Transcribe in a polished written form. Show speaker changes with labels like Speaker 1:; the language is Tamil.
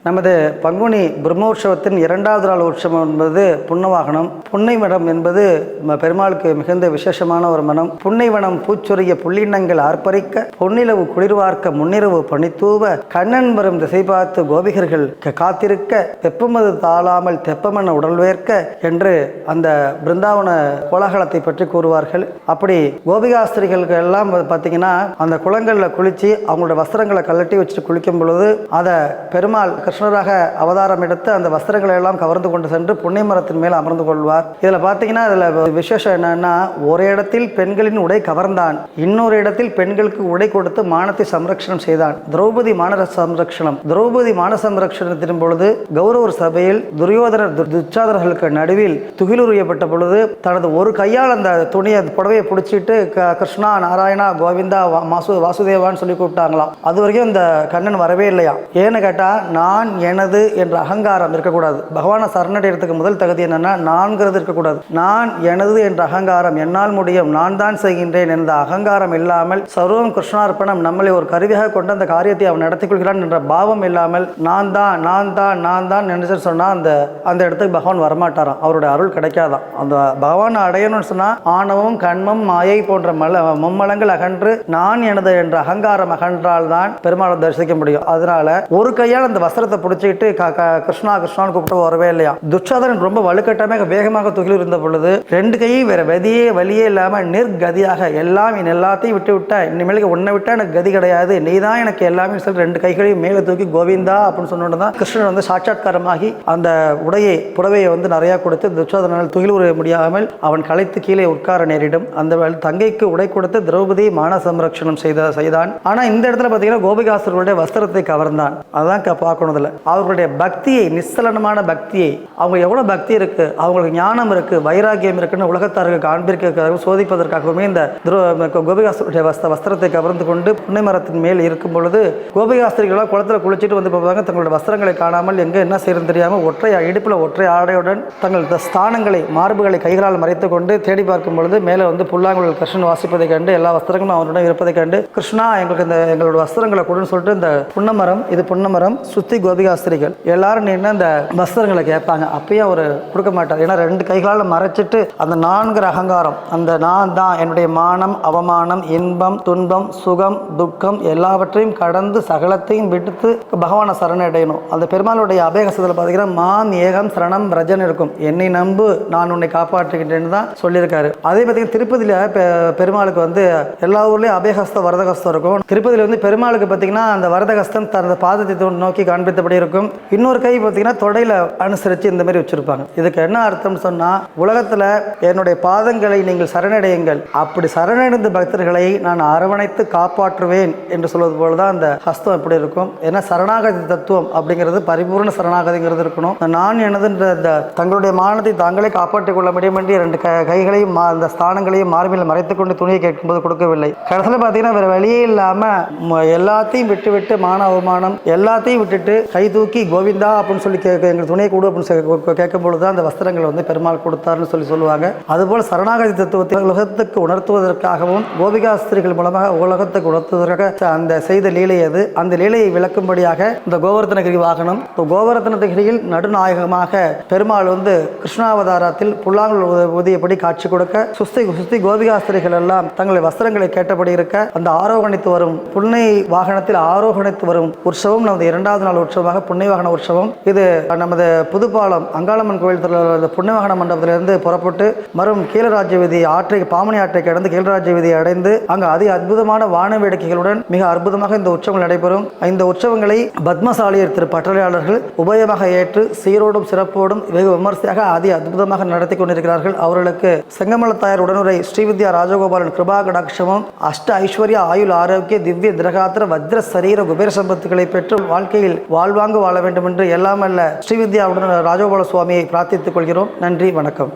Speaker 1: நமது பங்குனி பிரம்மோற்சவத்தின் இரண்டாவது நாள் உற்சவம் என்பது புன்னவாகனம். புன்னைவனம் என்பது பெருமாளுக்கு மிகுந்த விசேஷமான ஒரு மனம். புன்னைவனம் பூச்சொரிய புள்ளினங்கள் ஆர்ப்பரிக்க பொன்னிலவு குளிர்வார்க்க முன்னிரவு பனித்தூவ கண்ணன் வரும் திசை பார்த்து கோபிகர்கள் காத்திருக்க வெப்பமது தாழாமல் தெப்பமென உடல்வேற்க என்று அந்த பிருந்தாவன கோலாகலத்தை பற்றி கூறுவார்கள். அப்படி கோபிகாஸ்திரிகளுக்கு எல்லாம் பார்த்தீங்கன்னா அந்த குளங்களில் குளித்து அவங்களோட வஸ்திரங்களை கழட்டி வச்சுட்டு குளிக்கும் பொழுது அதை பெருமாள் கிருஷ்ணராக அவதாரம் எடுத்து அந்த வஸ்திரங்களை எல்லாம் கவர்ந்து கொண்டு சென்று புன்னை மரத்தின் மேல் அமர்ந்து கொள்வார். இதில் பார்த்தீங்கன்னா இதில் விசேஷம் என்னன்னா, ஒரு இடத்தில் பெண்களின் உடை கவர்ந்தான், இன்னொரு இடத்தில் பெண்களுக்கு உடை கொடுத்து மானத்தை சம்ரட்சணம் செய்தான். திரௌபதி மான சம்ரட்சணம். திரௌபதி மான சம்ரட்சணத்தின் பொழுது கௌரவர் சபையில் துரியோதனர் துச்சாதனர்களுக்கு நடுவில் துகிலுரியப்பட்ட பொழுது தனது ஒரு கையால் அந்த துணியை புடவையை பிடிச்சிட்டு கிருஷ்ணா நாராயணா கோவிந்தா வாசுதேவான்னு சொல்லி கூப்பிட்டாங்களாம். அது வரைக்கும் இந்த கண்ணன் வரவே இல்லையா. ஏன்னு கேட்டால் நான் எனது என்ற அகங்காரம் இருக்கக்கூடாது. பகவானை சரணடைகிறதுக்கு முதல் தகுதி என்னன்னா, நான்கிறது இருக்கக்கூடாது. நான் எனது என்ற அகங்காரம், என்னால் முடியும், நான் தான் செய்கின்றேன் என்ற அகங்காரம் இல்லாமல் சர்வம் கிருஷ்ணார்ப்பணம், நம்மளை ஒரு கருவியாக கொண்டு அந்த காரியத்தை அவன் நடத்திக் கொள்கிறான் என்ற பாவம் இல்லாமல் நான் தான் நினைச்சு சொன்னா அந்த இடத்துக்கு பகவான் வரமாட்டாராம். அவருடைய அருள் கிடைக்காதான். அந்த பகவான் அடையணும்னு சொன்னா ஆணவம் கண்மம் மாயை போன்ற மும்மலங்கள் அகன்று நான் எனது என்ற அகங்காரம் அகன்றால் தான் பெருமாளை தரிசிக்க முடியும். அதனால ஒரு கையால் அந்த வஸ்திரத்தை பிடிச்சிக்கிட்டு கிருஷ்ணா கிருஷ்ணான்னு கூப்பிட்டு வரவே இல்லையா. துச்சாதனன் ரொம்ப வலுக்கட்டமாக வேகமாக துகில் இருந்த பொழுது ரெண்டு கையும் வேற வழியே இல்லாம நிர்கதியாக எல்லாத்தையும் விட்டு விட்டா, இனிமேலுக்கு உன்னை விட்டா எனக்கு கதி கிடையாது, நீ தான் எனக்கு எல்லாமே சொல்லி ரெண்டு கைகளையும் மேலே தூக்கி கோவிந்தா அப்படின்னு சொன்னோன்னு தான் கிருஷ்ணன் வந்து சாட்சாத்காரமாகி அந்த புடவையை வந்து நிறைய கொடுத்து துச்சாதனால் துகில் உரிய முடியாமல் அவன் களைத்து கீழே உட்கார நேரிடும். அந்த தங்கைக்கு உடை கொடுத்து திரௌபதி மான சம்ரட்சணம் செய்தான். ஆனா இந்த இடத்துல பார்த்தீங்கன்னா கோபிகாசுரர்களுடைய வஸ்திரத்தை கவர்ந்தான். அதான் பார்க்கணுதில்ல. அவர்களுடைய பக்தியை, நிச்சலனமான பக்தியை, அவங்க எவ்வளவு பக்தி இருக்கு, அவங்களுக்கு ஞானம் இருக்கு, வைராகியம் இருக்குன்னு உலகத்தாருக்கு காண்பிற்காக சோதிப்பதற்காகவுமே இந்த கோபிகாஸ்திரியுடைய வஸ்திரத்தை கவர்ந்து கொண்டு புன்னை மரத்தின் மேல் இருக்கும் பொழுது கோபிகாஸ்திரிகளாக குளத்தில் குளிச்சுட்டு வந்து பார்ப்பாங்க. தங்களுடைய வஸ்திரங்களை காணாமல் எங்கே என்ன செய்யறது தெரியாமல் இடுப்பில் ஒற்றை ஆடையுடன் தங்கள் ஸ்தானங்களை மார்புகளை கைகளால் மறைத்து கொண்டு தேடி பார்க்கும் பொழுது மேலே வந்து புல்லாங்குழல் கிருஷ்ணன் வாசிப்பதை கண்டு எல்லா வஸ்திரங்களும் அவனுடன் இருப்பதை கண்டு கிருஷ்ணா எங்களுக்கு எங்களோட வஸ்திரங்களை கொடுன்னு சொல்லிட்டு இந்த புன்னமரம், இது புன்னமரம் சுத்தி கோபிகாஸ்திரிகள் எல்லாரும் நின்று அந்த வஸ்திரங்களை கேட்பாங்க. அப்பயும் அவர் கொடுக்க மாட்டார். ஏன்னா ரெண்டு கைகளால் மறைச்சிட்டு அந்த நான்கிற அகங்காரம், அந்த நான் தான், என்னுடைய மானம் அவமானம் இன்பம் துன்பம் சுகம் துக்கம் எல்லாவற்றையும் கடந்து சகலத்தையும் விடுத்து பகவானை சரணடையணும். அந்த பெருமாளுடைய அபேகசத்தில் பார்த்தீங்கன்னா மாம் ஏகம் சரணம் ரஜன் இருக்கும், என்னை நம்பு நான் உன்னை காப்பாற்றுகின்றேன்னு தான் சொல்லியிருக்காரு. அதே பார்த்தீங்கன்னா திருப்பதியில் பெருமாளுக்கு வந்து எல்லா ஊர்லேயும் அபேகஸ்தம் வரதகஸ்தம் இருக்கும். திருப்பதியில் வந்து பெருமாளுக்கு பார்த்தீங்கன்னா அந்த வரதகஸ்தம் தனது பாதத்தை நோக்கி காண்பித்தபடி இருக்கும். இன்னொரு கை பார்த்தீங்கன்னா தொடையில அனுசரித்து இந்த மாதிரி வச்சிருப்பாங்க. இதுக்கு என்ன அர்த்தம் சொன்னா, உலகத்துல என்னுடைய பாதங்களை நீங்கள் சரணடையுங்கள், அப்படி சரணடைந்த பக்தர்களை நான் அரவணைத்து காப்பாற்றுவேன் என்று சொல்வது போலதான் அந்த ஹஸ்தம் எப்படி இருக்கும். ஏன்னா சரணாகதி தத்துவம் அப்படிங்கிறது பரிபூர்ண சரணாகதிங்கிறது இருக்கணும். நான் எனதுன்ற தங்களுடைய மானத்தை தாங்களே காப்பாற்றிக் கொள்ள முடியும் என்று ரெண்டு கைகளையும் அந்த ஸ்தானங்களையும் மார்பில் மறைத்துக் கொண்டு துணியை கேட்கும்போது கொடுக்கவில்லை. கடைசியில் பார்த்தீங்கன்னா வேற வழியே இல்லாம எல்லாத்தையும் விட்டு மான அவமானம் எல்லாத்தையும் விட்டுட்டு கை தூக்கி கோவிந்தா அப்படின்னு சொல்லி எங்களுக்கு துணையை கொடு அப்படின்னு கேட்கும் பொழுது அந்த வஸ்திரங்களை வந்து பெருமாள் கொடுத்தாருன்னு சொல்லுவாங்க. அதுபோல் சரணாகதி தத்துவத்தை உலகத்துக்கு உணர்த்துவதற்காகவும் கோபிகாஸ்திரிகள் மூலமாக உலகத்துக்கு உணர்த்துவதற்காக அந்த செய்த லீலை அது. அந்த லீலையை விளக்கும்படியாக இந்த கோவர்த்தனகிரி வாகனம், கோவர்த்தனகிரியில் நடுநாயகமாக பெருமாள் வந்து கிருஷ்ணாவதாரத்தில் புல்லாங்குழல் ஊதியபடி காட்சி கொடுக்க சுஸ்தி கோபிகாஸ்திரிகள் எல்லாம் தங்களை வஸ்திரங்களை கேட்டபடி இருக்க அந்த ஆரோகணித்து வரும் புன்னை வாகனத்தில் ஆரோகணித்து வரும் உற்சவம் நமது இரண்டாவது நாள் உற்சவமாக புன்னை வாகன உற்சவம். இது நமது புதுப்பாலம் அங்காளம்மன் கோயில் புன்னை வாகன மண்டபத்திலிருந்து புறப்பட்டு மறும் கீழராஜ்ய வீதி பாமணி ஆற்றை கடந்து கீழராஜ்ய வீதியை அடைந்து அங்கு அதி அற்புதமான வான வேடிக்கைகளுடன் மிக அற்புதமாக இந்த உற்சவங்கள் நடைபெறும். இந்த உற்சவங்களை பத்மசாலியர் திரு பட்டறையாளர்கள் உபயமாக ஏற்று சீரோடும் சிறப்போடும் வெகு விமர்சையாக அதி அற்புதமாக நடத்தி கொண்டிருக்கிறார்கள். அவர்களுக்கு செங்கமலத்தாயர் உடனுரை ஸ்ரீவித்யா ராஜகோபாலன் கிருபா கடாட்சமும் அஷ்ட ஐஸ்வர்ய ஆயுள் ஆரோக்கிய திவ்ய திரகாத்திர வஜ்ர சரீர குபேர சம்பத்துக்களை பெற்று வாழ்க்கையில் வாழ்வாங்கு வாழ வேண்டும் என்று எல்லாம் அல்ல ஸ்ரீவித்யாவுடன் ராஜகோபால சுவாமியை பிரார்த்தித்துக் கொள்கிறோம். நன்றி, வணக்கம்.